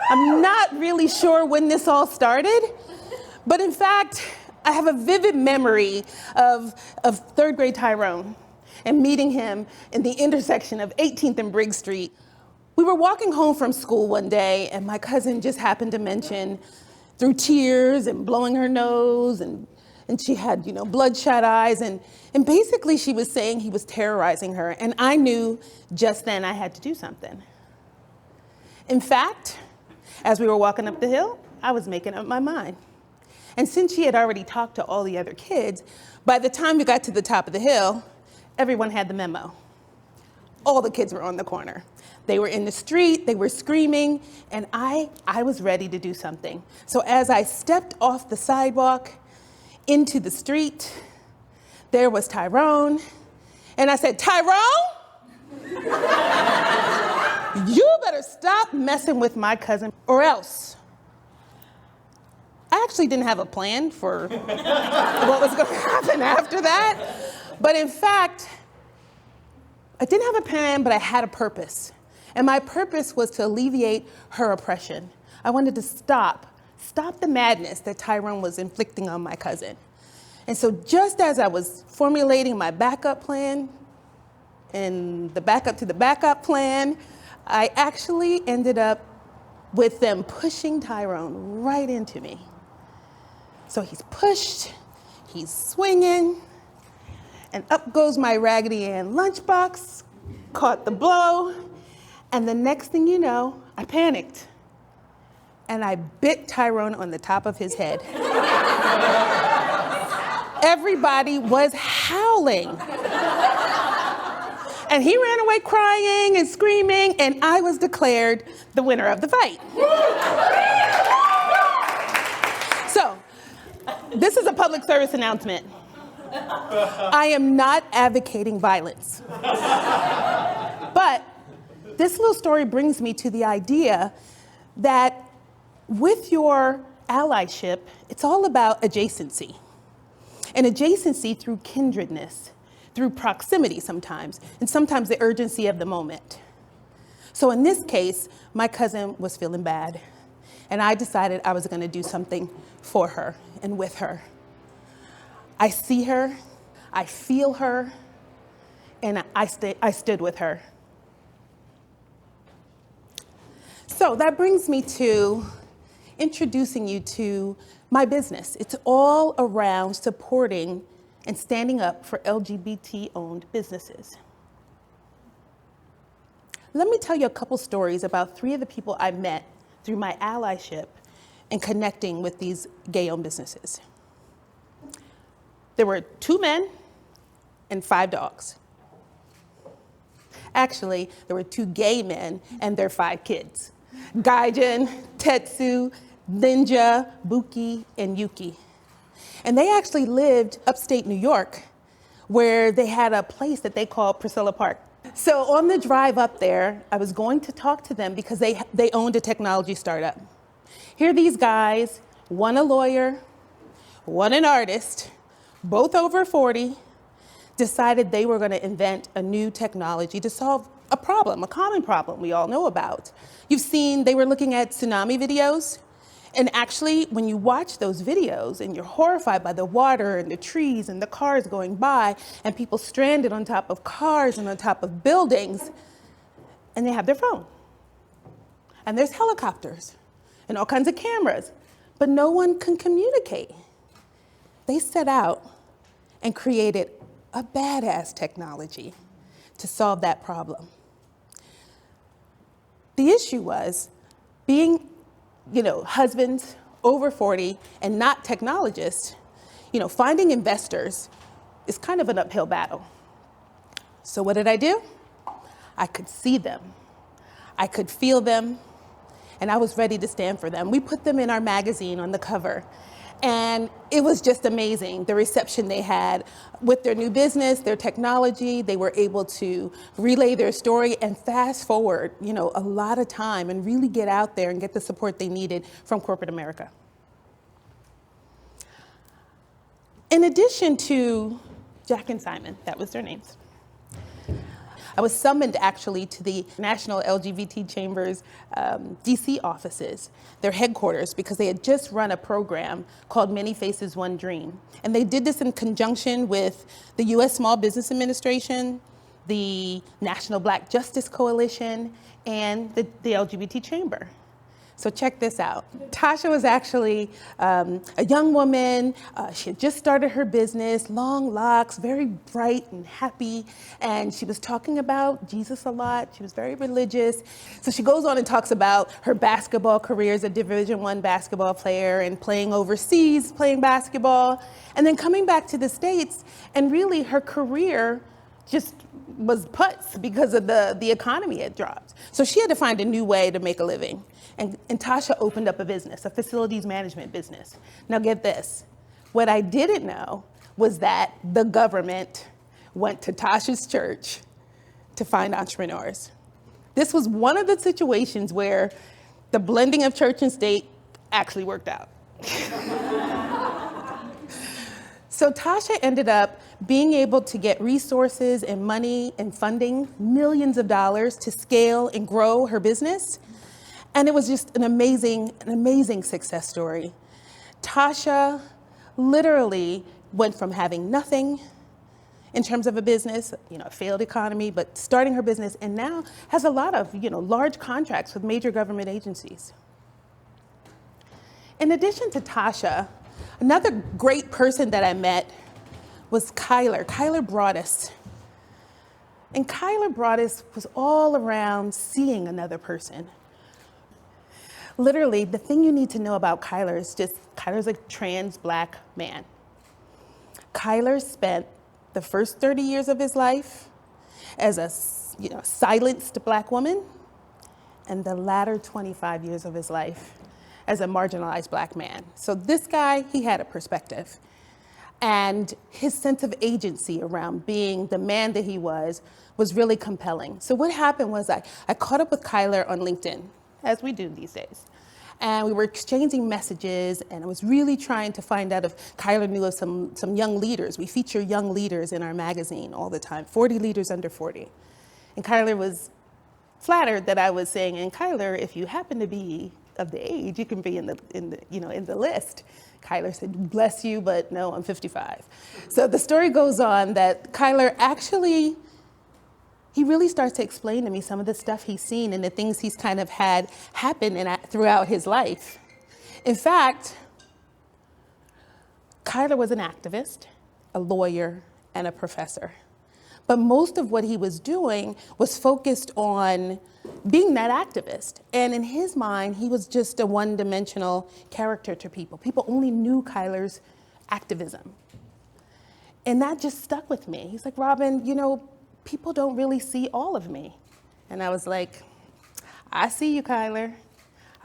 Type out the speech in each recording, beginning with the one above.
I'm not really sure when this all started, but in fact, I have a vivid memory of third grade Tyrone and meeting him in the intersection of 18th and Briggs Street. We were walking home from school one day, and my cousin just happened to mention, through tears and blowing her nose, and she had, bloodshot eyes, and basically she was saying he was terrorizing her, and I knew just then I had to do something. In fact, as we were walking up the hill, I was making up my mind. And since she had already talked to all the other kids, by the time we got to the top of the hill, everyone had the memo. All the kids were on the corner. They were in the street, they were screaming, and I was ready to do something. So as I stepped off the sidewalk into the street, there was Tyrone, and I said, "Tyrone, you better stop messing with my cousin or else." I actually didn't have a plan for what was going to happen after that, but in fact, I didn't have a plan, but I had a purpose. And my purpose was to alleviate her oppression. I wanted to stop the madness that Tyrone was inflicting on my cousin. And so just as I was formulating my backup plan and the backup to the backup plan, I actually ended up with them pushing Tyrone right into me. So he's pushed, he's swinging, and up goes my Raggedy Ann lunchbox, caught the blow, and the next thing you know, I panicked. And I bit Tyrone on the top of his head. Everybody was howling. And he ran away crying and screaming, and I was declared the winner of the fight. So, this is a public service announcement. I am not advocating violence. But this little story brings me to the idea that with your allyship, it's all about adjacency. And adjacency through kindredness, through proximity sometimes, and sometimes the urgency of the moment. So in this case, my cousin was feeling bad, and I decided I was gonna do something for her and with her. I see her, I feel her, and I stood with her. So that brings me to introducing you to my business. It's all around supporting and standing up for LGBT-owned businesses. Let me tell you a couple stories about 3 of the people I met through my allyship and connecting with these gay-owned businesses. There were 2 men and 5 dogs. Actually, there were 2 gay men and their 5 kids. Gaijin, Tetsu, Ninja, Buki, and Yuki. And they actually lived upstate New York, where they had a place that they called Priscilla Park. So on the drive up there, I was going to talk to them because they owned a technology startup. Here are these guys, one a lawyer, one an artist, both over 40, decided they were going to invent a new technology to solve a problem, a common problem we all know about. You've seen, they were looking at tsunami videos. And actually, when you watch those videos and you're horrified by the water and the trees and the cars going by and people stranded on top of cars and on top of buildings, and they have their phone. And there's helicopters and all kinds of cameras, but no one can communicate. They set out and created a badass technology to solve that problem. The issue was being, husbands over 40 and not technologists, finding investors is kind of an uphill battle. So what did I do? I could see them. I could feel them, and I was ready to stand for them. We put them in our magazine on the cover, and it was just amazing, the reception they had with their new business, their technology. They were able to relay their story and fast forward, a lot of time and really get out there and get the support they needed from corporate America. In addition to Jack and Simon, that was their names, I was summoned actually to the National LGBT Chamber's DC offices, their headquarters, because they had just run a program called Many Faces, One Dream. And they did this in conjunction with the US Small Business Administration, the National Black Justice Coalition, and the LGBT Chamber. So check this out. Tasha was actually a young woman. She had just started her business, long locks, very bright and happy. And she was talking about Jesus a lot. She was very religious. So she goes on and talks about her basketball career as a Division I basketball player and playing overseas, playing basketball, and then coming back to the States. And really her career just was putz because of the economy had dropped. So she had to find a new way to make a living. And Tasha opened up a business, a facilities management business. Now get this, what I didn't know was that the government went to Tasha's church to find entrepreneurs. This was one of the situations where the blending of church and state actually worked out. So Tasha ended up being able to get resources and money and funding, millions of dollars to scale and grow her business. And it was just an amazing success story. Tasha literally went from having nothing in terms of a business, a failed economy, but starting her business, and now has a lot of, large contracts with major government agencies. In addition to Tasha, another great person that I met was Kyler Broadus. And Kyler Broadus was all around seeing another person. Literally, the thing you need to know about Kyler is just, Kyler's a trans Black man. Kyler spent the first 30 years of his life as a silenced Black woman, and the latter 25 years of his life as a marginalized Black man. So this guy, he had a perspective. And his sense of agency around being the man that he was really compelling. So what happened was I caught up with Kyler on LinkedIn, as we do these days. And we were exchanging messages, and I was really trying to find out if Kyler knew of some young leaders. We feature young leaders in our magazine all the time, 40 leaders under 40. And Kyler was flattered that I was saying, and Kyler, if you happen to be of the age, you can be in the list. Kyler said, bless you, but no, I'm 55. So the story goes on that Kyler actually, he really starts to explain to me some of the stuff he's seen and the things he's kind of had happen throughout his life. In fact, Kyler was an activist, a lawyer, and a professor. But most of what he was doing was focused on being that activist. And in his mind, he was just a one-dimensional character to people. People only knew Kyler's activism. And that just stuck with me. He's like, Robin, people don't really see all of me. And I was like, I see you, Kyler.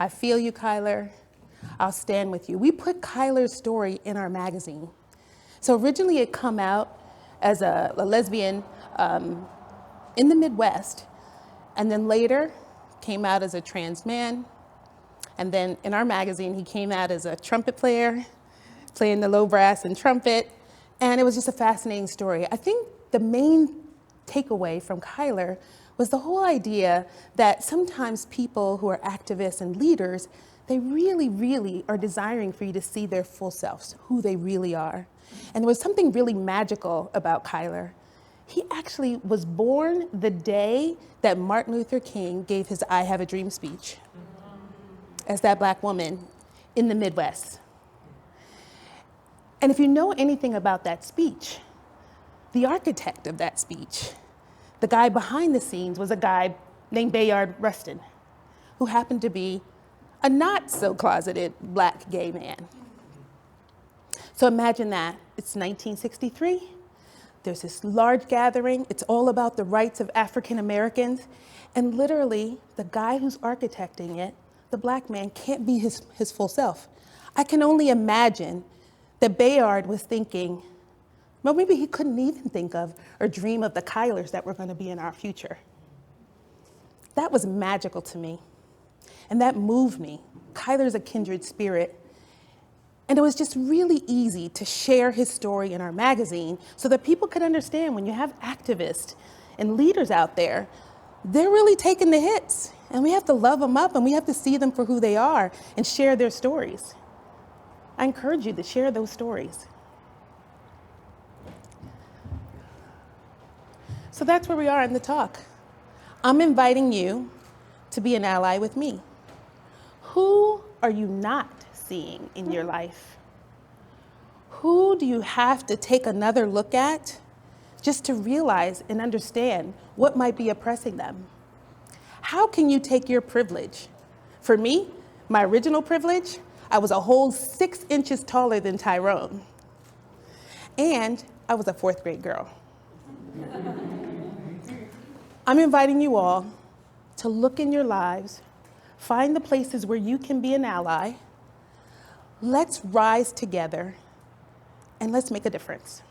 I feel you, Kyler. I'll stand with you. We put Kyler's story in our magazine. So originally it come out as a lesbian in the Midwest, and then later came out as a trans man. And then in our magazine, he came out as a trumpet player, playing the low brass and trumpet. And it was just a fascinating story. I think the main takeaway from Kyler was the whole idea that sometimes people who are activists and leaders, they really, really are desiring for you to see their full selves, who they really are. And there was something really magical about Kyler. He actually was born the day that Martin Luther King gave his I Have a Dream speech as that Black woman in the Midwest. And if you know anything about that speech, the architect of that speech, the guy behind the scenes, was a guy named Bayard Rustin, who happened to be a not so closeted Black gay man. So imagine that. It's 1963. There's this large gathering. It's all about the rights of African Americans. And literally, the guy who's architecting it, the Black man, can't be his full self. I can only imagine that Bayard was thinking, well, maybe he couldn't even think of or dream of the Kylers that were going to be in our future. That was magical to me. And that moved me. Kyler's a kindred spirit. And it was just really easy to share his story in our magazine so that people could understand when you have activists and leaders out there, they're really taking the hits. And we have to love them up, and we have to see them for who they are and share their stories. I encourage you to share those stories. So that's where we are in the talk. I'm inviting you to be an ally with me. Who are you not seeing in your life? Who do you have to take another look at just to realize and understand what might be oppressing them? How can you take your privilege? For me, my original privilege, I was a whole 6 inches taller than Tyrone. And I was a 4th grade girl. I'm inviting you all to look in your lives, find the places where you can be an ally. Let's rise together and let's make a difference.